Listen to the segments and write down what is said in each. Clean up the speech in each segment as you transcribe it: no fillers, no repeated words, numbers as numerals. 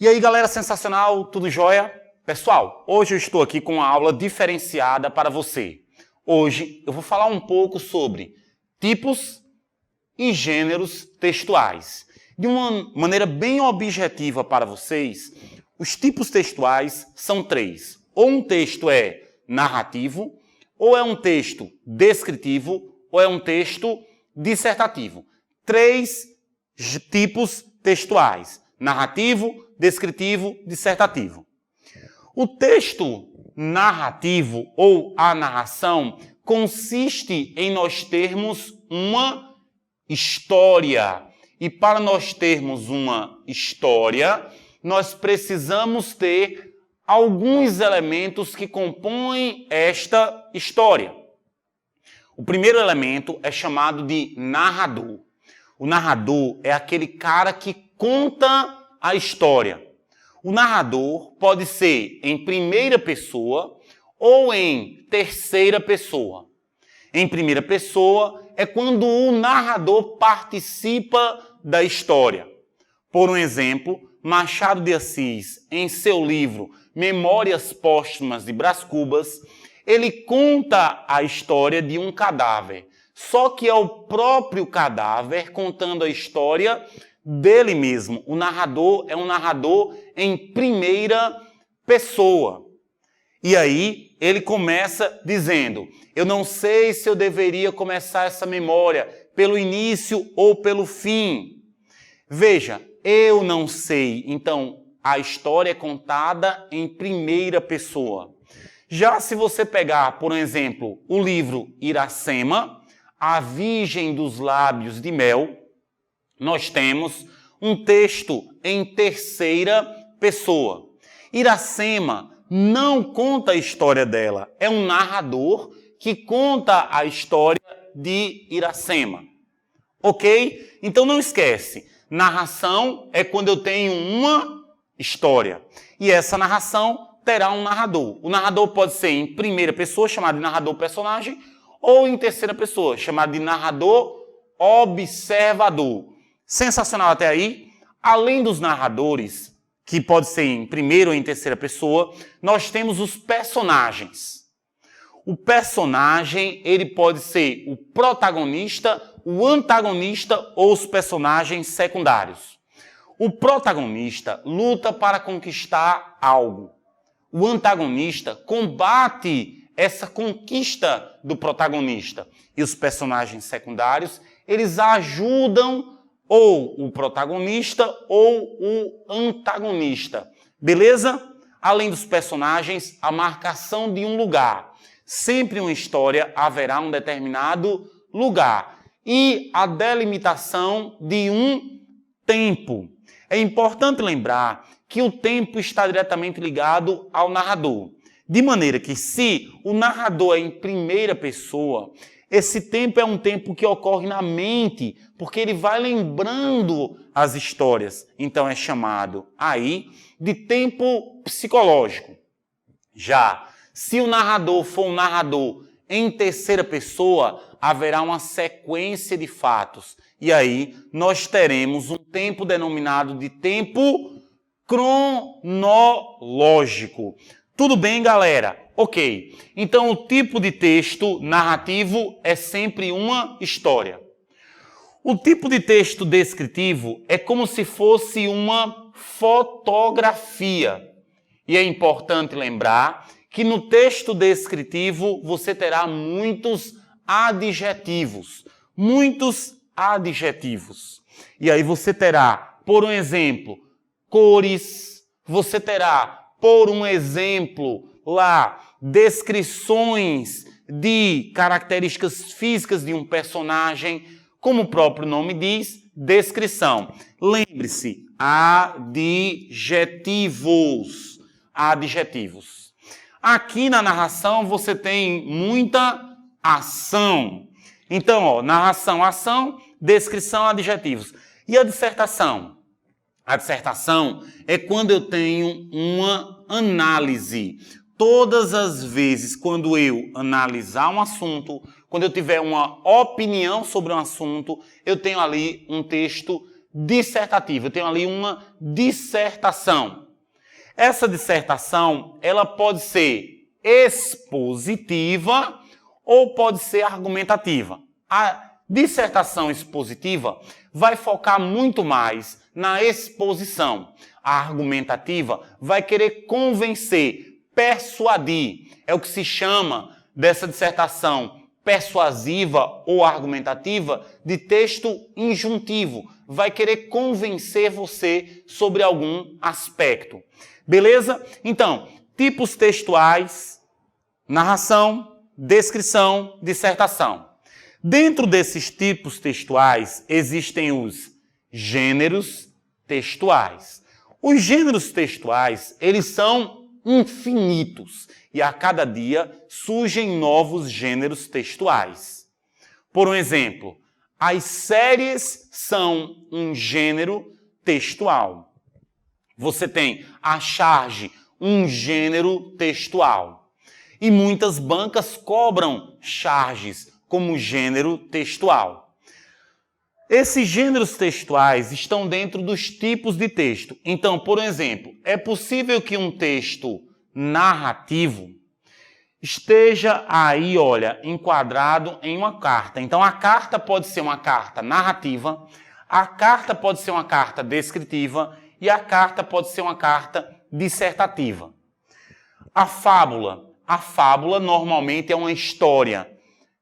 E aí, galera, sensacional, tudo jóia? Pessoal, hoje eu estou aqui com uma aula diferenciada para você. Hoje eu vou falar um pouco sobre tipos e gêneros textuais. De uma maneira bem objetiva para vocês, os tipos textuais são três. Ou um texto é narrativo, ou é um texto descritivo, ou é um texto dissertativo. Três tipos textuais: narrativo, descritivo, dissertativo. O texto narrativo ou a narração consiste em nós termos uma história. E para nós termos uma história, nós precisamos ter alguns elementos que compõem esta história. O primeiro elemento é chamado de narrador. O narrador é aquele cara que conta a história. O narrador pode ser em primeira pessoa ou em terceira pessoa. Em primeira pessoa é quando o narrador participa da história. Por um exemplo, Machado de Assis, em seu livro Memórias Póstumas de Brás Cubas, ele conta a história de um cadáver. Só que é o próprio cadáver contando a história dele mesmo. O narrador é um narrador em primeira pessoa. E aí ele começa dizendo: eu não sei se eu deveria começar essa memória pelo início ou pelo fim. Veja, eu não sei. Então, a história é contada em primeira pessoa. Já se você pegar, por exemplo, o livro Iracema, A Virgem dos Lábios de Mel, nós temos um texto em terceira pessoa. Iracema não conta a história dela, é um narrador que conta a história de Iracema. Ok? Então não esquece, narração é quando eu tenho uma história. E essa narração terá um narrador. O narrador pode ser em primeira pessoa, chamado de narrador personagem, ou em terceira pessoa, chamado de narrador observador. Sensacional até aí? Além dos narradores, que pode ser em primeira ou em terceira pessoa, nós temos os personagens. O personagem, ele pode ser o protagonista, o antagonista ou os personagens secundários. O protagonista luta para conquistar algo. O antagonista combate essa conquista do protagonista. E os personagens secundários, eles ajudam ou o protagonista ou o antagonista. Beleza? Além dos personagens, a marcação de um lugar. Sempre em uma história haverá um determinado lugar. E a delimitação de um tempo. É importante lembrar que o tempo está diretamente ligado ao narrador. De maneira que, se o narrador é em primeira pessoa, esse tempo é um tempo que ocorre na mente, porque ele vai lembrando as histórias. Então é chamado aí de tempo psicológico. Já se o narrador for um narrador em terceira pessoa, haverá uma sequência de fatos. E aí nós teremos um tempo denominado de tempo cronológico. Tudo bem, galera? Ok. Então, o tipo de texto narrativo é sempre uma história. O tipo de texto descritivo é como se fosse uma fotografia. E é importante lembrar que no texto descritivo você terá muitos adjetivos. Muitos adjetivos. E aí você terá, por um exemplo, cores. Você terá, por um exemplo, lá, descrições de características físicas de um personagem, como o próprio nome diz, descrição. Lembre-se, adjetivos. Adjetivos. Aqui na narração você tem muita ação. Então, ó, narração, ação, descrição, adjetivos. E a dissertação? A dissertação é quando eu tenho uma análise. Todas as vezes quando eu analisar um assunto, quando eu tiver uma opinião sobre um assunto, eu tenho ali um texto dissertativo. Eu tenho ali uma dissertação. Essa dissertação, ela pode ser expositiva ou pode ser argumentativa. A dissertação expositiva vai focar muito mais na exposição. A argumentativa vai querer convencer, persuadir. É o que se chama dessa dissertação persuasiva ou argumentativa de texto injuntivo. Vai querer convencer você sobre algum aspecto. Beleza? Então, tipos textuais, narração, descrição, dissertação. Dentro desses tipos textuais, existem os gêneros textuais. Os gêneros textuais, eles são infinitos e a cada dia surgem novos gêneros textuais. Por um exemplo, as séries são um gênero textual. Você tem a charge, um gênero textual. E muitas bancas cobram charges como gênero textual. Esses gêneros textuais estão dentro dos tipos de texto. Então, por exemplo, é possível que um texto narrativo esteja aí, olha, enquadrado em uma carta. Então, a carta pode ser uma carta narrativa, a carta pode ser uma carta descritiva e a carta pode ser uma carta dissertativa. A fábula normalmente é uma história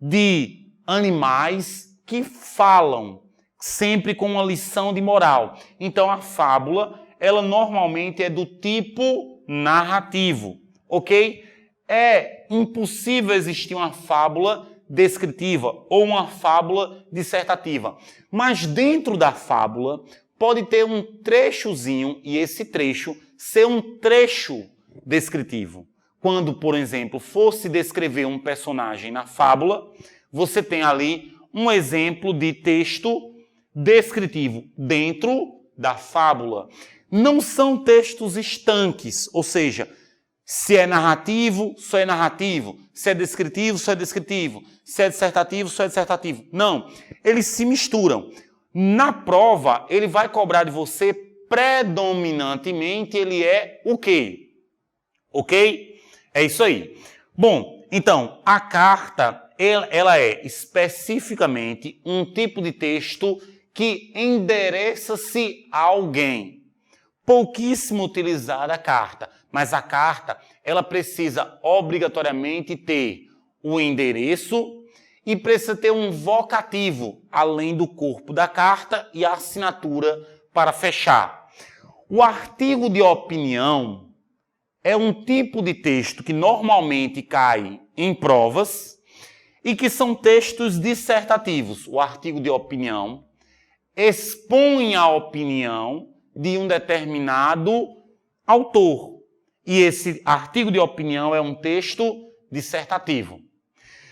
de animais que falam, sempre com uma lição de moral. Então, a fábula, ela normalmente é do tipo narrativo, ok? É impossível existir uma fábula descritiva ou uma fábula dissertativa. Mas dentro da fábula pode ter um trechozinho e esse trecho ser um trecho descritivo. Quando, por exemplo, fosse descrever um personagem na fábula, você tem ali um exemplo de texto descritivo dentro da fábula. Não são textos estanques, ou seja, se é narrativo, só é narrativo. Se é descritivo, só é descritivo. Se é dissertativo, só é dissertativo. Não, eles se misturam. Na prova, ele vai cobrar de você predominantemente, ele é o quê? Ok? É isso aí. Bom, então, a carta, ela é especificamente um tipo de texto que endereça-se a alguém. Pouquíssimo utilizada a carta, mas a carta, ela precisa obrigatoriamente ter o endereço e precisa ter um vocativo, além do corpo da carta e a assinatura para fechar. O artigo de opinião é um tipo de texto que normalmente cai em provas e que são textos dissertativos. O artigo de opinião expõe a opinião de um determinado autor. E esse artigo de opinião é um texto dissertativo.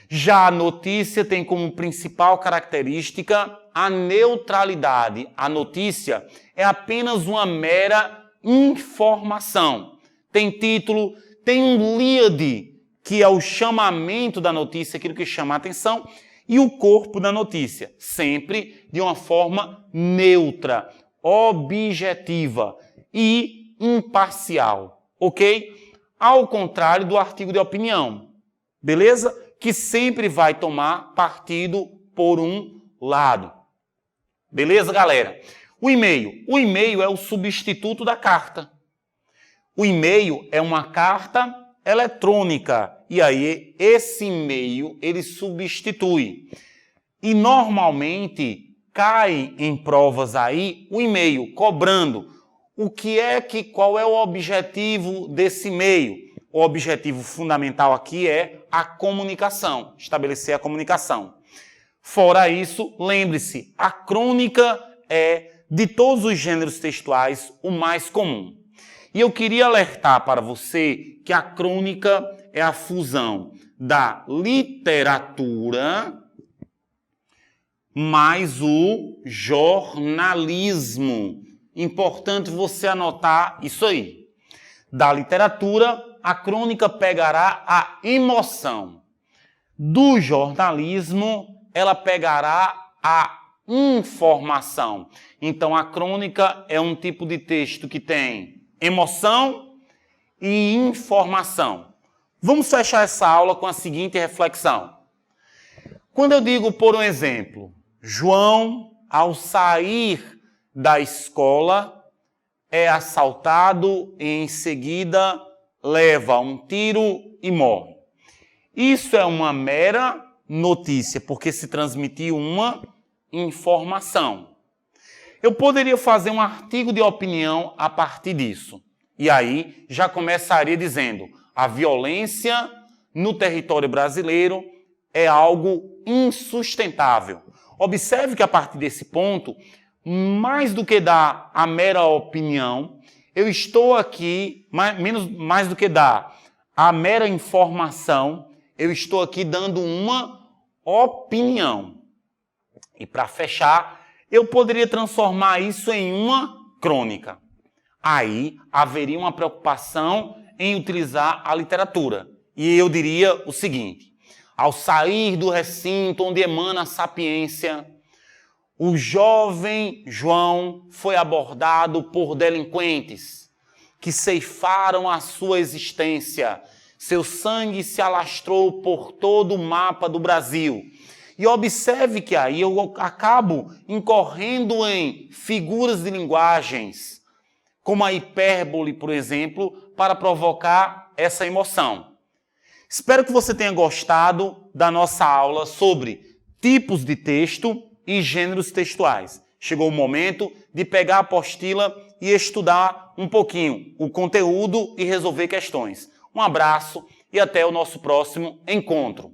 Já a notícia tem como principal característica a neutralidade. A notícia é apenas uma mera informação. Tem título, tem um lead, que é o chamamento da notícia, aquilo que chama a atenção, e o corpo da notícia, sempre de uma forma neutra, objetiva e imparcial, ok? Ao contrário do artigo de opinião, beleza? Que sempre vai tomar partido por um lado. Beleza, galera? O e-mail é o substituto da carta. O e-mail é uma carta eletrônica e aí esse e-mail ele substitui. E normalmente cai em provas aí o e-mail cobrando qual é o objetivo desse e-mail. O objetivo fundamental aqui é a comunicação, estabelecer a comunicação. Fora isso, lembre-se, a crônica é, de todos os gêneros textuais, o mais comum. E eu queria alertar para você que a crônica é a fusão da literatura mais o jornalismo. Importante você anotar isso aí. Da literatura, a crônica pegará a emoção. Do jornalismo, ela pegará a informação. Então, a crônica é um tipo de texto que tem emoção e informação. Vamos fechar essa aula com a seguinte reflexão. Quando eu digo, por um exemplo, João, ao sair da escola, é assaltado e em seguida leva um tiro e morre. Isso é uma mera notícia, porque se transmitiu uma informação. Eu poderia fazer um artigo de opinião a partir disso. E aí já começaria dizendo: a violência no território brasileiro é algo insustentável. Observe que a partir desse ponto, mais do que dar a mera opinião, eu estou aqui, mais do que dar a mera informação, eu estou aqui dando uma opinião. E para fechar, eu poderia transformar isso em uma crônica. Aí haveria uma preocupação em utilizar a literatura. E eu diria o seguinte: ao sair do recinto onde emana a sapiência, o jovem João foi abordado por delinquentes que ceifaram a sua existência. Seu sangue se alastrou por todo o mapa do Brasil. E observe que aí eu acabo incorrendo em figuras de linguagens, como a hipérbole, por exemplo, para provocar essa emoção. Espero que você tenha gostado da nossa aula sobre tipos de texto e gêneros textuais. Chegou o momento de pegar a apostila e estudar um pouquinho o conteúdo e resolver questões. Um abraço e até o nosso próximo encontro.